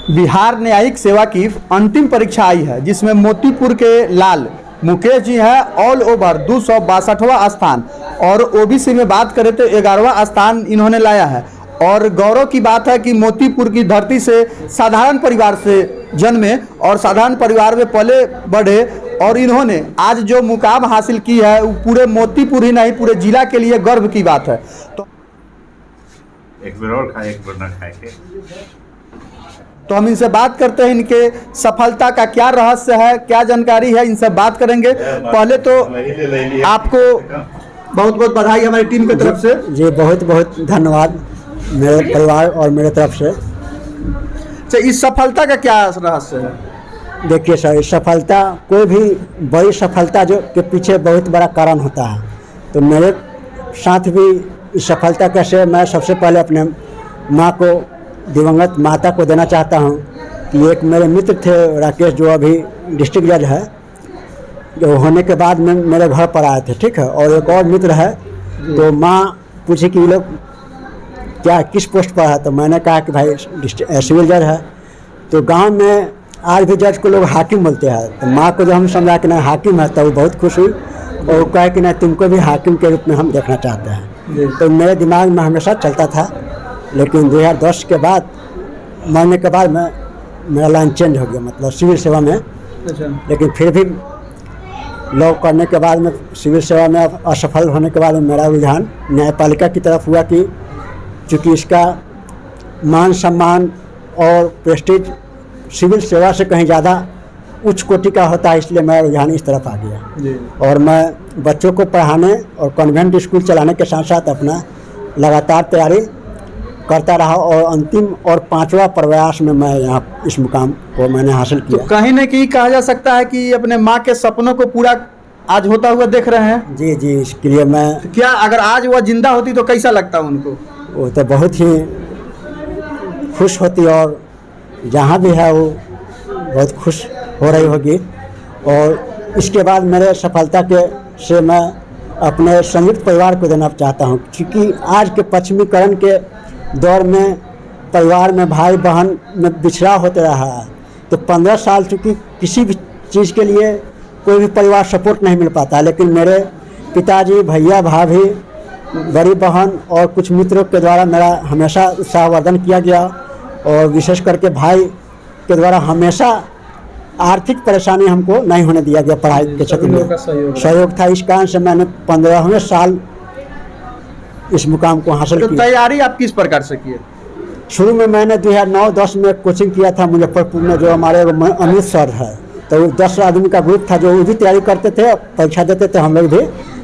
बिहार न्यायिक सेवा की अंतिम परीक्षा आई है, जिसमें मोतीपुर के लाल मुकेश जी हैं ऑल ओवर 262वां स्थान, और ओबीसी में बात करें तो 11वां स्थान इन्होंने लाया है। और गौरव की बात है कि मोतीपुर की धरती से साधारण परिवार से जन्मे और साधारण परिवार में पले बढ़े, और इन्होंने आज जो मुकाम हासिल की है वो पूरे मोतीपुर ही नहीं पूरे जिला के लिए गर्व की बात है। एक बार और खाए, एक बार ना खाए के। तो हम इनसे बात करते हैं, इनके सफलता का क्या रहस्य है, क्या जानकारी है, इनसे बात करेंगे। पहले तो आपको बहुत बहुत बधाई हमारी टीम की तरफ से। जी बहुत बहुत धन्यवाद मेरे परिवार और मेरे तरफ से। अच्छा, इस सफलता का क्या रहस्य है? देखिए सर, इस सफलता कोई भी बड़ी सफलता जो के पीछे बहुत बड़ा कारण होता है, तो मेरे साथ भी इस सफलता का श्रेय मैं सबसे पहले अपने माँ को, दिवंगत माता को देना चाहता हूँ। कि एक मेरे मित्र थे राकेश, जो अभी डिस्ट्रिक्ट जज है, जो होने के बाद में मेरे घर पर आए थे, ठीक है। और एक और मित्र है, तो माँ पूछी कि ये लोग क्या किस पोस्ट पर है, तो मैंने कहा कि भाई सिविल जज है। तो गांव में आज भी जज को लोग हाकिम बोलते हैं। तो माँ को जब हम समझा कि नहीं हाकिम है, तो वो बहुत खुश हुई और वो कहा कि नहीं तुमको भी हाकिम के रूप में हम देखना चाहते हैं। तो मेरे दिमाग में हमेशा चलता था, लेकिन 2010 के बाद मरने के बाद में मेरा लाइन चेंज हो गया, मतलब सिविल सेवा में। अच्छा। लेकिन फिर भी लॉ करने के बाद में सिविल सेवा में असफल होने के बाद में मेरा रुझान न्यायपालिका की तरफ हुआ, कि चूँकि इसका मान सम्मान और प्रेस्टीज सिविल सेवा से कहीं ज़्यादा उच्च कोटि का होता है, इसलिए मेरा रुझान इस तरफ आ गया। और मैं बच्चों को पढ़ाने और कॉन्वेंट स्कूल चलाने के साथ साथ अपना लगातार तैयारी करता रहा, और अंतिम और 5वां प्रयास में मैं यहाँ इस मुकाम को मैंने हासिल किया। तो कहीं न कहीं कहा जा सकता है कि अपने माँ के सपनों को पूरा आज होता हुआ देख रहे हैं। जी जी, इसके लिए मैं तो क्या अगर आज वह जिंदा होती तो कैसा लगता उनको? वो तो बहुत ही खुश होती, और जहाँ भी है वो बहुत खुश हो रही होगी। और इसके बाद मेरे सफलता के से मैं अपने संयुक्त परिवार को देना चाहता हूँ, क्योंकि आज के पश्चिमीकरण के दौर में परिवार में भाई बहन में बिछड़ा होते रहा है। तो 15 साल चूँकि किसी भी चीज़ के लिए कोई भी परिवार सपोर्ट नहीं मिल पाता, लेकिन मेरे पिताजी, भैया, भाभी, बड़ी बहन और कुछ मित्रों के द्वारा मेरा हमेशा उत्साहवर्धन किया गया। और विशेष करके भाई के द्वारा हमेशा आर्थिक परेशानी हमको नहीं होने दिया गया पढ़ाई के क्षेत्र में, सहयोग था। इस कारण से मैंने 15वें साल इस मुकाम को हासिल किया। तो तैयारी आप किस प्रकार से किए? शुरू में मैंने 2009-10 में कोचिंग किया था मुजफ्फरपुर में, जो हमारे अमित सर है। तो 10 आदमी का ग्रुप था जो वो भी तैयारी करते थे, परीक्षा देते थे हम लोग भी।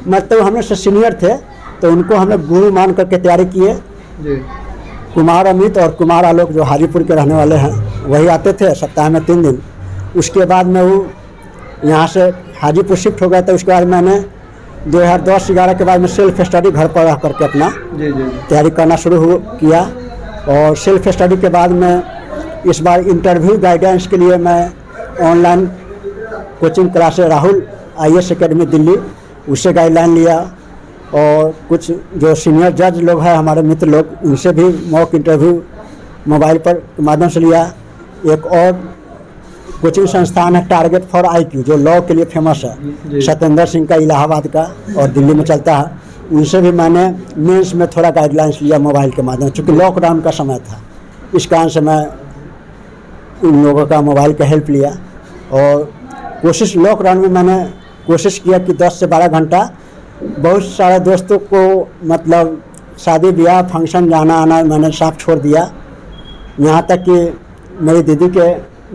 मतलब हम लोग से सीनियर थे, तो उनको हम लोग गुरु मान करके तैयारी किए। कुमार अमित और कुमार आलोक जो हाजीपुर के रहने वाले हैं, वही आते थे सप्ताह में 3 दिन। उसके बाद में वो यहाँ से हाजीपुर शिफ्ट हो गया था। उसके बाद मैंने 2010-11 के बाद में सेल्फ स्टडी घर पर रह करके अपना तैयारी करना शुरू किया। और सेल्फ स्टडी के बाद में इस बार इंटरव्यू गाइडेंस के लिए मैं online coaching class Rahul IAS academy Delhi, उससे गाइडलाइन लिया। और कुछ जो सीनियर जज लोग हैं हमारे मित्र लोग, उनसे भी मॉक इंटरव्यू मोबाइल पर माध्यम से लिया। एक और कोचिंग संस्थान है टारगेट फॉर IQ, जो लॉ के लिए फेमस है, सत्येंद्र सिंह का, इलाहाबाद का और दिल्ली में चलता है। उनसे भी मैंने मेंस में थोड़ा गाइडलाइंस लिया मोबाइल के माध्यम, चूँकि लॉकडाउन का समय था। इस कारण से मैं उन लोगों का मोबाइल का हेल्प लिया। और कोशिश लॉकडाउन में मैंने कोशिश किया कि 10 से 12 घंटा बहुत सारे दोस्तों को, मतलब शादी ब्याह फंक्शन जाना आना मैंने सब छोड़ दिया। यहाँ तक कि मेरी दीदी के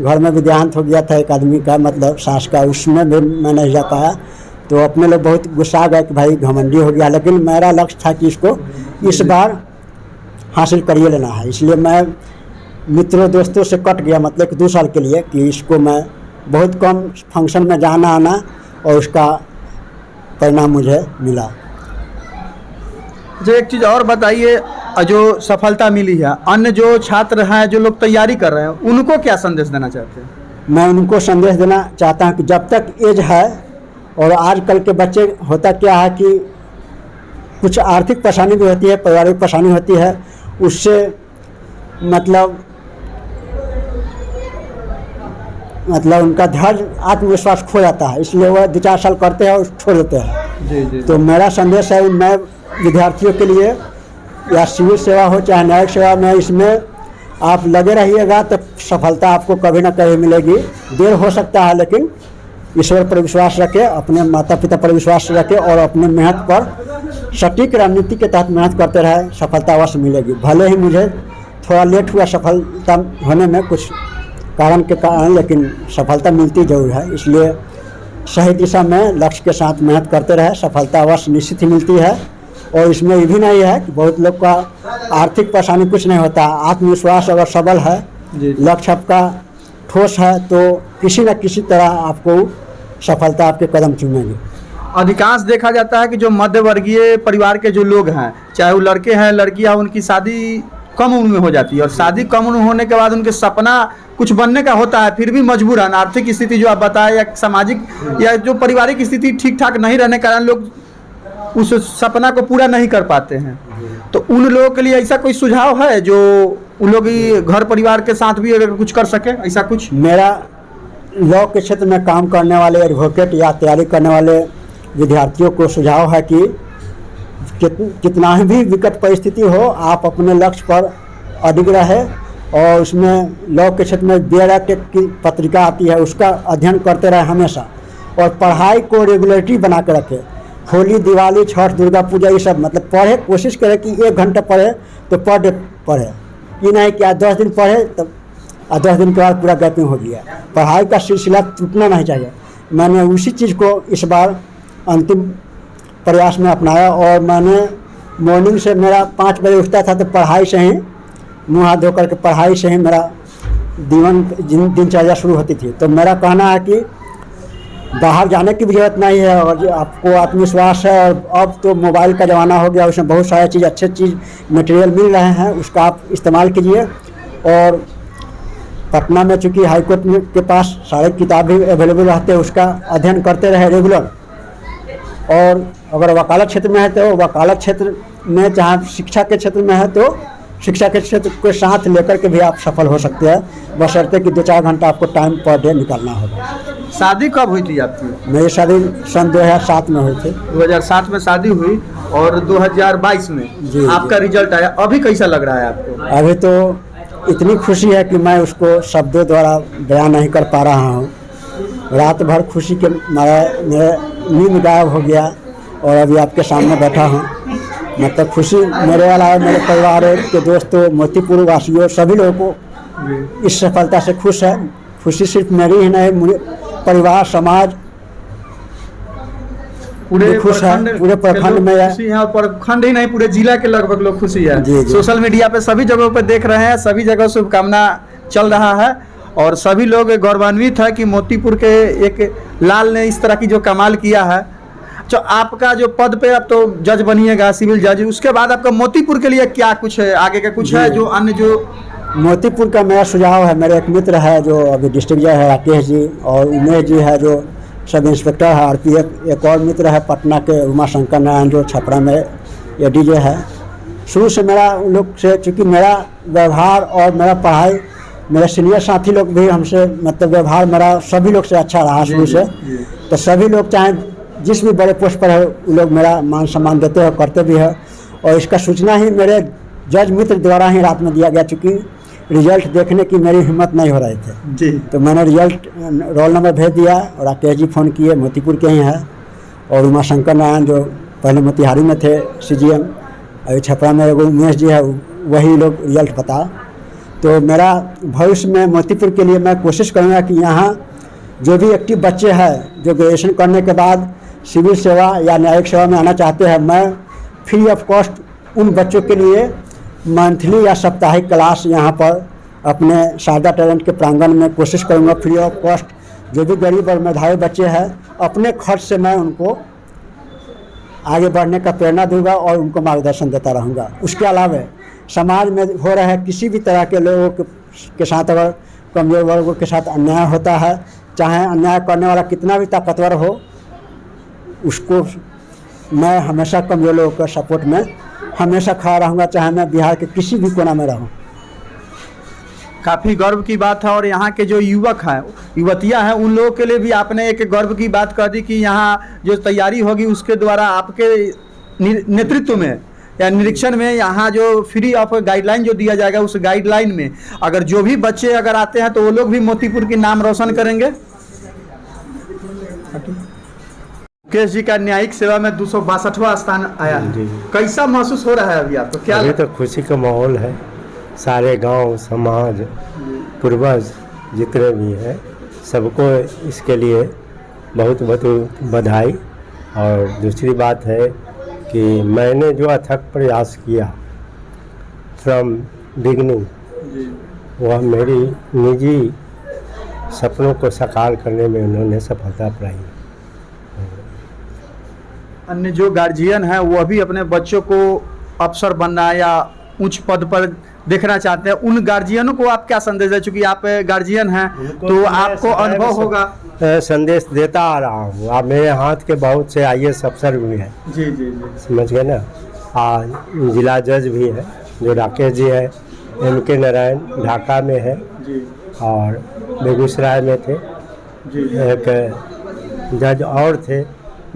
घर में भी देहांत हो गया था एक आदमी का, मतलब सास का, उसमें भी मैं नहीं जा पाया। तो अपने लोग बहुत गुस्सा गए कि भाई घमंडी हो गया। लेकिन मेरा लक्ष्य था कि इसको इस बार हासिल करिए लेना है, इसलिए मैं मित्रों दोस्तों से कट गया, मतलब कि 2 साल के लिए, कि इसको मैं बहुत कम फंक्शन में जाना आना, और उसका परिणाम मुझे मिला। जो एक चीज़ और बताइए, जो सफलता मिली है, अन्य जो छात्र हैं जो लोग तैयारी कर रहे हैं, उनको क्या संदेश देना चाहते हैं? मैं उनको संदेश देना चाहता हूँ कि जब तक एज है, और आजकल के बच्चे होता क्या है कि कुछ आर्थिक परेशानी भी होती है, पारिवारिक परेशानी होती है, उससे मतलब मतलब उनका धैर्य आत्मविश्वास खो जाता है, इसलिए वह 2-4 साल करते हैं और छोड़ देते हैं। जी जी। तो मेरा संदेश है मैं विद्यार्थियों के लिए, या सिविल सेवा हो चाहे न्यायिक सेवा में, इसमें आप लगे रहिएगा तो सफलता आपको कभी ना कभी मिलेगी। देर हो सकता है लेकिन ईश्वर पर विश्वास रखें, अपने माता पिता पर विश्वास रखें और अपने मेहनत पर सटीक रणनीति के तहत मेहनत करते रहे, सफलता अवश्य मिलेगी। भले ही मुझे थोड़ा लेट हुआ सफलता होने में कुछ कारण के कारण, लेकिन सफलता मिलती जरूर है। इसलिए सही दिशा में लक्ष्य के साथ मेहनत करते रहे, सफलता अवश्य निश्चित ही मिलती है। और इसमें ये भी नहीं है कि बहुत लोग का आर्थिक परेशानी कुछ नहीं होता, आत्मविश्वास अगर सबल है, लक्ष्य आपका ठोस है, तो किसी न किसी तरह आपको सफलता आपके कदम चूमेगी। अधिकांश देखा जाता है कि जो मध्य वर्गीय परिवार के जो लोग हैं, चाहे वो लड़के हैं लड़कियां, उनकी शादी कम उम्र में हो जाती है, और शादी कम उम्र होने के बाद उनके सपना कुछ बनने का होता है, फिर भी मजबूरन आर्थिक स्थिति जो आप बताए या सामाजिक या जो पारिवारिक स्थिति ठीक ठाक नहीं रहने के कारण लोग उस सपना को पूरा नहीं कर पाते हैं। तो उन लोगों के लिए ऐसा कोई सुझाव है जो उन लोग घर परिवार के साथ भी अगर कुछ कर सके, ऐसा कुछ? मेरा लॉ के क्षेत्र में काम करने वाले एडवोकेट या तैयारी करने वाले विद्यार्थियों को सुझाव है कि कितना भी विकट परिस्थिति हो, आप अपने लक्ष्य पर अडिग रहे और उसमें लॉ के क्षेत्र में BED की पत्रिका आती है, उसका अध्ययन करते रहे हमेशा, और पढ़ाई को रेगुलरिटी बना के रखें। होली, दिवाली, छठ, दुर्गा पूजा, ये सब मतलब पढ़े, कोशिश करें कि 1 घंटा पढ़े तो पर डे पढ़े, ये नहीं कि आज 10 दिन पढ़े तब 10 दिन के बाद पूरा गैपिंग हो गया। पढ़ाई का सिलसिला टूटना नहीं चाहिए। मैंने उसी चीज़ को इस बार अंतिम प्रयास में अपनाया, और मैंने मॉर्निंग से मेरा 5 बजे उठता था तो पढ़ाई से ही, मुँह हाथ धो करके पढ़ाई से ही मेरा दिनचर्या शुरू होती थी। तो मेरा कहना है कि बाहर जाने की भी जरूरत नहीं है, और आपको आत्मविश्वास है, और अब तो मोबाइल का ज़माना हो गया, उसमें बहुत सारी चीज़ अच्छे चीज़ मटेरियल मिल रहे हैं, उसका आप इस्तेमाल कीजिए। और पटना में चूँकि हाईकोर्ट के पास सारे किताब भी अवेलेबल रहते हैं, उसका अध्ययन करते रहे रेगुलर। और अगर वकालत क्षेत्र में है तो वकालत क्षेत्र में, चाहे शिक्षा के क्षेत्र में है तो शिक्षा के क्षेत्र के साथ लेकर के भी आप सफल हो सकते हैं, बशर्ते कि 2-4 घंटा आपको टाइम पर डे निकालना होगा। शादी कब हुई थी आपकी? मेरी शादी सन 2007 में हुई थी। 2007 में शादी हुई और 2022 में जी, आपका रिजल्ट आया। अभी कैसा लग रहा है आपको? अभी तो इतनी खुशी है कि मैं उसको शब्दों द्वारा बयान नहीं कर पा रहा हूँ। रात भर खुशी के मारे मेरे नींद गायब हो गया, और अभी आपके सामने बैठा हूँ। मतलब खुशी मेरे अलावा मेरे परिवार के दोस्तों, मोतीपुर वासियों, सभी लोगों को इस सफलता से खुश है। खुशी सिर्फ मेरी ही नहीं, मुझे परिवार, समाज पूरे खुश है, पूरे प्रखंड में है। खुशी है, और प्रखंड ही नहीं पूरे जिला के लगभग लोग खुशी है। जी, जी। सोशल मीडिया पे सभी जगहों पे देख रहे हैं, सभी जगह शुभकामना चल रहा है, और सभी लोग गौरवान्वित है कि मोतीपुर के एक लाल ने इस तरह की जो कमाल किया है। तो आपका जो पद पे अब तो जज बनिएगा, सिविल जज, उसके बाद आपका मोतीपुर के लिए क्या कुछ है, आगे का कुछ है जो अन्य जो? मोतीपुर का मेरा सुझाव है, मेरे एक मित्र है जो अभी डिस्ट्रिक्ट जज है, राकेश जी, और उमेश जी है जो सब इंस्पेक्टर है RPF। एक और मित्र है पटना के उमाशंकर नारायण जो छपरा में ADJ है। शुरू से मेरा उन लोग से, चूँकि मेरा व्यवहार और मेरा पढ़ाई, मेरे सीनियर साथी लोग भी हमसे, मतलब व्यवहार मेरा सभी लोग से अच्छा रहा शुरू से। तो सभी लोग चाहे जिस भी बड़े पोस्ट पर है, वो लोग मेरा मान सम्मान देते हैं, करते भी है। और इसका सूचना ही मेरे जज मित्र द्वारा ही रात में दिया गया, चूँकि रिजल्ट देखने की मेरी हिम्मत नहीं हो रही थी जी। तो मैंने रिजल्ट रोल नंबर भेज दिया, और राकेश जी फ़ोन किए, मोतीपुर के ही हैं, और उमाशंकर नारायण जो पहले मोतिहारी में थे CGM, अभी छपरा में उमेश जी है, वही लोग रिजल्ट बता। तो मेरा भविष्य में मोतीपुर के लिए मैं कोशिश करूँगा कि यहाँ जो भी एक्टिव बच्चे हैं जो ग्रेजुएशन करने के बाद सिविल सेवा या न्यायिक सेवा में आना चाहते हैं, मैं फ्री ऑफ कॉस्ट उन बच्चों के लिए मंथली या साप्ताहिक क्लास यहाँ पर अपने शारदा टैलेंट के प्रांगण में कोशिश करूँगा फ्री ऑफ कॉस्ट। जो भी गरीब और मेधावी बच्चे हैं, अपने खर्च से मैं उनको आगे बढ़ने का प्रेरणा दूंगा और उनको मार्गदर्शन देता रहूँगा। उसके अलावा समाज में हो रहे किसी भी तरह के लोगों के साथ, अगर कमजोर वर्गों के साथ अन्याय होता है, चाहे अन्याय करने वाला कितना भी ताकतवर हो, उसको मैं हमेशा कमजोर लोगों के सपोर्ट में हमेशा खड़ा रहूँगा, चाहे मैं बिहार के किसी भी कोना में रहूँ। काफ़ी गर्व की बात है। और यहाँ के जो युवक हैं, युवतियाँ हैं, उन लोगों के लिए भी आपने एक गर्व की बात कह दी कि यहाँ जो तैयारी होगी उसके द्वारा आपके नेतृत्व में या निरीक्षण में यहाँ जो फ्री ऑफ गाइडलाइन जो दिया जाएगा, उस गाइडलाइन में अगर जो भी बच्चे अगर आते हैं तो वो लोग भी मोतीपुर की नाम रोशन करेंगे। मुकेश जी का न्यायिक सेवा में 262वां स्थान आया है, जी। कैसा महसूस हो रहा है अभी आपको? क्या अभी तो खुशी का माहौल है। सारे गांव समाज पूर्वज जितने भी हैं सबको इसके लिए बहुत बहुत बधाई। और दूसरी बात है कि मैंने जो अथक प्रयास किया फ्रॉम बिगनिंग, वह मेरी निजी सपनों को साकार करने में उन्होंने सफलता पाई। अन्य जो गार्जियन हैं वो भी अपने बच्चों को अफसर बनना या उच्च पद पर देखना चाहते हैं, उन गार्जियनों को आप क्या संदेश दें? चूँकि आप गार्जियन हैं तो आपको अनुभव होगा। संदेश देता आ रहा हूँ। आप मेरे हाथ के बहुत से IAS अफसर भी हैं, जी जी जी, समझ गए ना। आज जिला जज भी है जो राकेश जी है, MK नारायण ढाका में है जी और बेगूसराय में थे। जी जी, एक जज और थे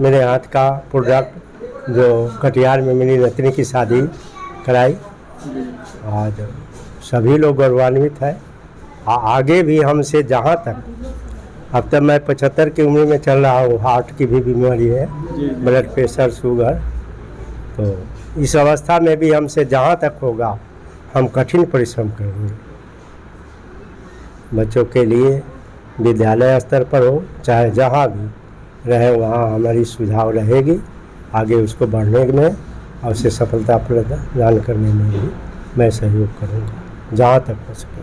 मेरे हाथ का प्रोडक्ट जो कटिहार में मेरी नतनी की शादी कराई। आज सभी लोग गौरवान्वित है। आगे भी हमसे जहाँ तक, अब तक मैं 75 की उम्र में चल रहा हूँ, हार्ट की भी बीमारी है, ब्लड प्रेशर, शुगर, तो इस अवस्था में भी हमसे जहाँ तक होगा हम कठिन परिश्रम करेंगे बच्चों के लिए। विद्यालय स्तर पर हो चाहे जहाँ भी रहे वहाँ हमारी सुझाव रहेगी। आगे उसको बढ़ने में और उसे सफलता प्रदान करने में भी मैं सहयोग करूँगा जहाँ तक हो सके।